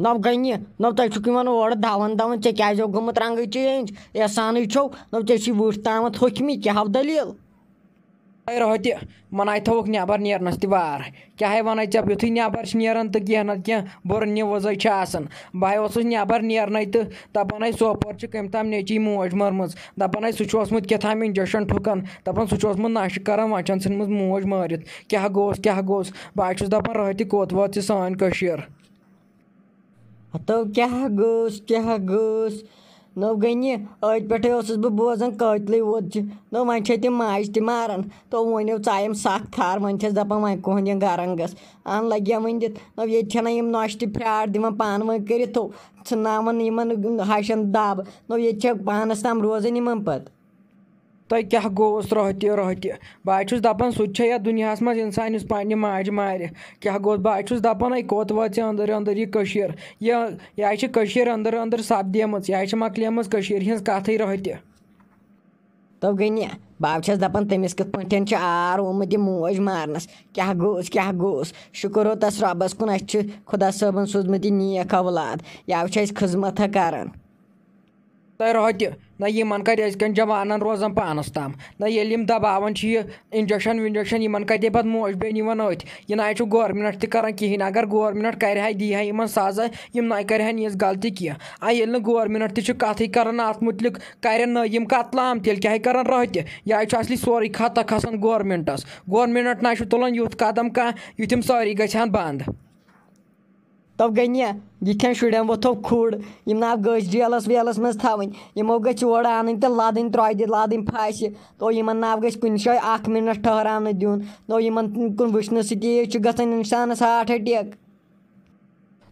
नव गई नव तुम और धावन धावन ऐ क्या गोमुत रंग चेंज एहसान छो नव ऐ वुट ताम थोकमी क्या दलील रोहति मन थोक नबर नेरनस तार क्या वन ऐप युथु नबर नेरान तो कह ना कह बुर न्यूज़ बह नबर नेरन तो दपान सोपोर कम ताम नेची मोज मरम दपान सह क्या इंजेक्शन ठुकन दपान सह नश कर वचन सन मोज मारित क्या गोस बह दपान रोहति कोत वोत सान तो क्या गोस नव गई अत पे बह बोजान कतल वोत नो वन तम माज त मारान तो वनो चायम सख थार वन दपान वन कुहन यह गरन गस अन लगे वन दित नव ये नश त फ्राड दिवान पान वन कर तो नावन हशन दब नो ये पानस तम रोजान इन पत तो क्या गोस रोहति बह दपान सह दुनिया मज इंसान पे माज मार क्या गोस बह दपान कोत वात अंदर अंदर यह अंदर अंदर सपदेम यह मकलेम हज कथ रोहति तो गई बह दपान तमिस कत पे आर ओमुत मोज मारनस क्या गोस शुक्र हो तस रबस कुन खुदा सबन सोजमुत नेक औलाद यह खिजमत करान तो रोहति ना इन कत अजकन जवान रोजान पानस तम ना ये दबावन इंजेक्शन विंजेक्शन इन कते पे मोज बेन अथ यह ना गवर्नमेंट तक कहें अगर गवर्नमेंट कर दी इन सजा यम ना कर यह गलती कह ये गवर्नमेंट तथ कर अत मुतलिक कर यम कतलाम तेल क्या कर रोहति यह असली सोरे खता खसान गवर्नमेंट ना तुलान युथ कदम कह युथ सारी गन बंद तो गई यिथन शुरन वोथो खुड़ यम ना गज जेलस वेलस मज थवन यमो गछ और अन तो लदन त्रद लदन फांस तो इन ना गछ कुन जाए 1 मिनट ठहरान दिन नो इन कुन वुचन सह गसान इंसानस हार्ट अटैक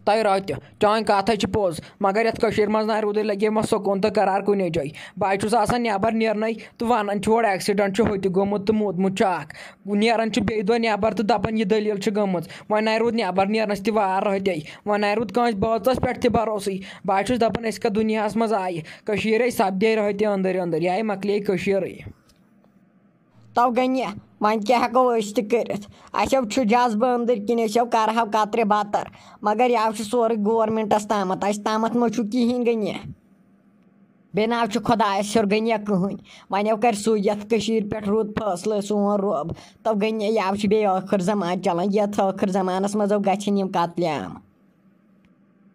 तो रोहति चान कथ पोज मगर ये मज ना रूद लगे सुकून तो करार कुने जाए बह नबर नेरन तो वन और एक्सीडेंट होत गोमुत तो मोदमुत नेरान बे दह नबर तो दपान यह दलील गम वन ना रूद नबर नेरनस तार रोहति वन ना रूद कस बाचस पे भरोसे बह दपान कत दुनिया मज आये सपदे रोहति अंदर अंदर यह मकले तो गई वन क्या हेको कर जज्ब अंदर किन करहा कतरे बतर मगर यह सोरे गवर्नमेंटस ताम मो कहें गई बे ना खुदायस हिर गई कहन वनो कर सू ये पे रूद फैसल सोन रोब तो गई यह बे आखिर जमान चलान ये आखिर जमानस मज गम कतलेआम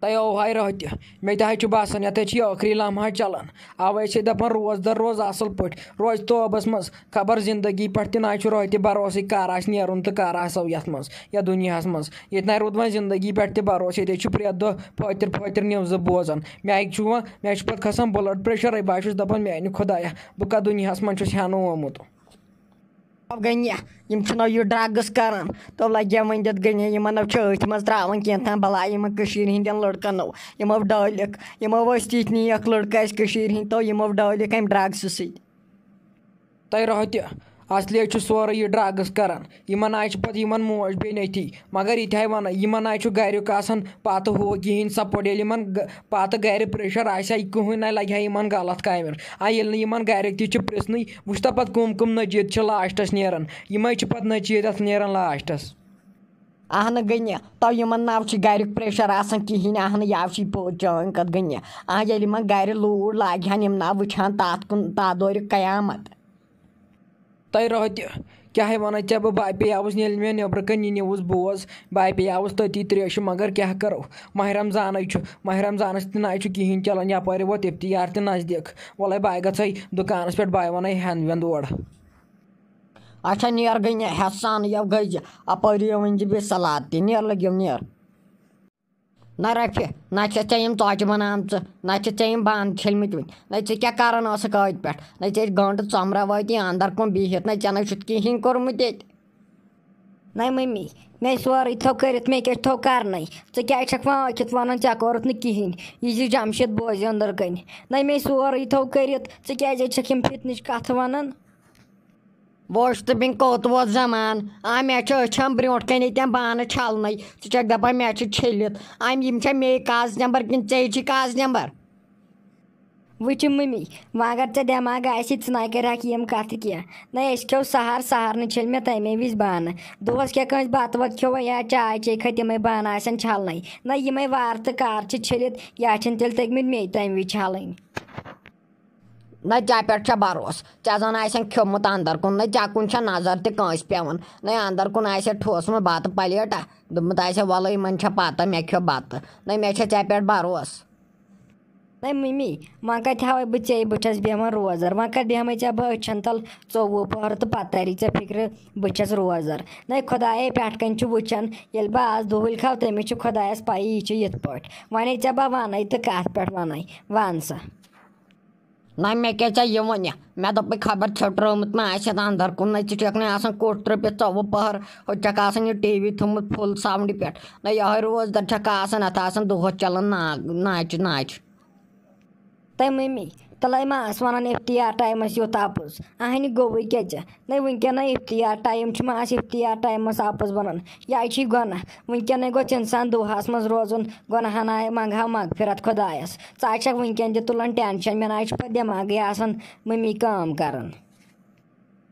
तो हाय रोहति मे तह बसान ये आखिरी लम्हा चलान अवे दपान रोज दर रोज असल पे रोज तोबस मज खबर जिंदगी पे ना रोहति भरोसे कर नेरुन तो कर ये मज या दुनिया मज ये ना रूद वो जिंदगी पे भरोसे ये प्रे दह फतर न्यूज़ बोजान मे पे खसान ब्लड प्रेशर बह दपान मेन खुदाया बह कत दुनिया मज हेन आमुत अब गई यह ड्रग्स कर तो लगे वन दित गई इन अथ मज त्रावान कह बला हंद लड़कन यमो डालिक यमो तीत नेक लड़का हंद तो यमो डालिक अम ड्रग्स सत तो रोहति असलिए सोरे यह ड्रग्स कर इन पे मोज बेन अथी मगर ये वन इन गुक पत हू कहें सपोर्ट ये पत गर प्रेशर कहन ना लगे इन गलत कामर ये गुक पृसन वुचता पे कम नजीद लास्टस नेरान यम पे नजीद नेरान लास्टस अहन गई तो इन ना गुक प्रेशर कहें अहन यह पोज चान कत गई ये गर लूर लागे यम ना वुचान तथ दौर कयामत तो रोहति क्या वन ऐ बह पे मे नबर कन न्यूज़ बोज बह पे तती त्रेश मगर क्या करो माह रमजान ना कहें चलान यपर वोत इफ्तियार तो नज़दीक वल बह गई दुकान पे बह वन हेन वेन ओर अच्छा नेर गई हेसान यह गई अपर वन बे सलाद नेर लगे नेर ना रफे ना चे चौच बनाम ना चे बंद खेलमित वन ना क्या करान अत पे ना गंट चमरा वात अंदर कुन बिहित ना ना कहें कोर्मुत ना मम्मी मे सोरे थो कर मे क्या थो करन क्या वाकित वन ऐ कोरुत कहें यह जमशेद बोज अंदर कन ना मे सोरे थो कर क्या फितन कथ वन वोश तो बिन कोत वो जमान मे अछम ब्रो कन बान छलन च दपान मे छलित मे काज नंबर कि काज नंबर वुच मम्मी वह अगर ऐ दिमाग आसि च ना कर यम कत कह ना खेव सहर सहर छल मे तमे विज बान दोस क्या कंस बत वत खेव या चाय चे खत यम बान आसन छलन ना यम वार तो कार छलित या तेल तगमित मे तम विज छलन न चा पे भरोस ऐ जन आसन खेमुत अंदर कुन न चा कुन नजर तस पेवन न अंदर कुन आ ठोसमुत बत प्लेटा दुमुत वल मन पता मे खो बत न मे ऐ पे भरोस ना मम्मी वह कत हावे बे ऐ बस बेहान रोजर वह कत बेहमे ऐ बह अछन तल 24 पहर तो पत् तरी ऐ फिक्र बस रोजर न खुदाए पेट कन वुचान ये बह आज दोहल खाव तमिस खुदायस पाई यह ये पे वन ऐ बह वन तो कत पे वन वन सा ना मे क्या ये वन मे दोप खबर छुट्रमुत मे अंदर कुन न चे कोट त्रपित 24 पहर हो टीवी थोमुत फुल साउंड पे न यह रोजदर अत दोह चलान नाच नाच तै मम्मी तल मास वन इफ्तियार टाइमस योत अपोज अहन गोव क्या न वनकन इफ्तियार टाइम मास इफ्तियार टाइमस अपोज वन यह गुना वनकन गोस इंसान दुहस मज रोजन गुनहना मंगहा मगफिरत खुदायस च वनकन तुलान टेंशन मे ना पे दिमाग आसान मम्मी काम कर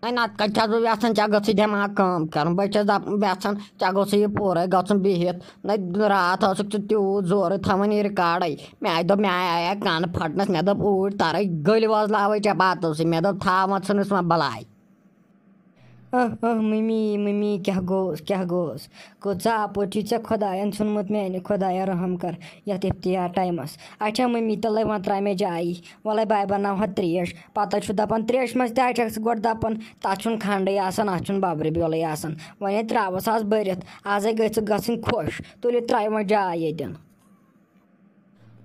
नत कत यहान चे गई दिमाग कम कर बस यहान चे गोस यह पूरे गन बिहित न रात तूत जोर थवान यह रिकार्ड मे दोप मे आया कान फटनस मे दोप ऊर तर गल वजलाव चे बातों से मे दोप था वन बलाय मम्मी मम्मी क्या गोस गो अपोर चे खुदायन नुनमुत मे खुदाया रहम कर यथ इफ्तियार टाइमस अच्छा मम्मी तल वन त्रा मे जाई वल बाय बनाव त्रेश पत दपान त्रेश मज तक गो दपान तथ खंडे अत बब्र बेल वन त्रावस आज भरत आज गई खुश तुल त्रा वो जाय ये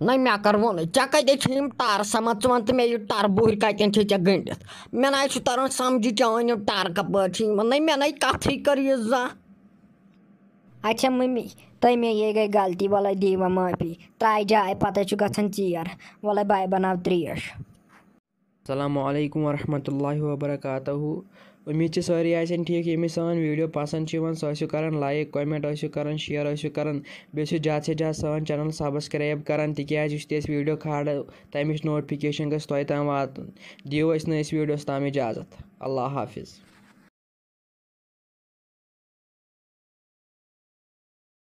न मे कर वोन चे कत तार समझ वन तो मे यह टर बुर कतन चे गंडित मे ना तरह समझ चान टर कपर न मे ना कथ कर जा अच्छा मम्मी तमे ये गई गलती वल दीव माफी त्रा जाए पत गन चीर वल बाय बनाव त्रेश अस्सलामु अलैकुम वरहमतुल्लाहि वबरकातुहू उम्मीद से सारी आसन ठीक यमि सान वीडियो पसंद सह कर लाइक कमेंट कर शेयर कर बे ज़्यादा से ज़्यादा सान चैनल सब्सक्राइब कर तिस वीडियो खाड़ो तमिच नोटिफिकेशन गई तम वात दियो वीडियोस ताम इजाज़त अल्लाह हाफिज़।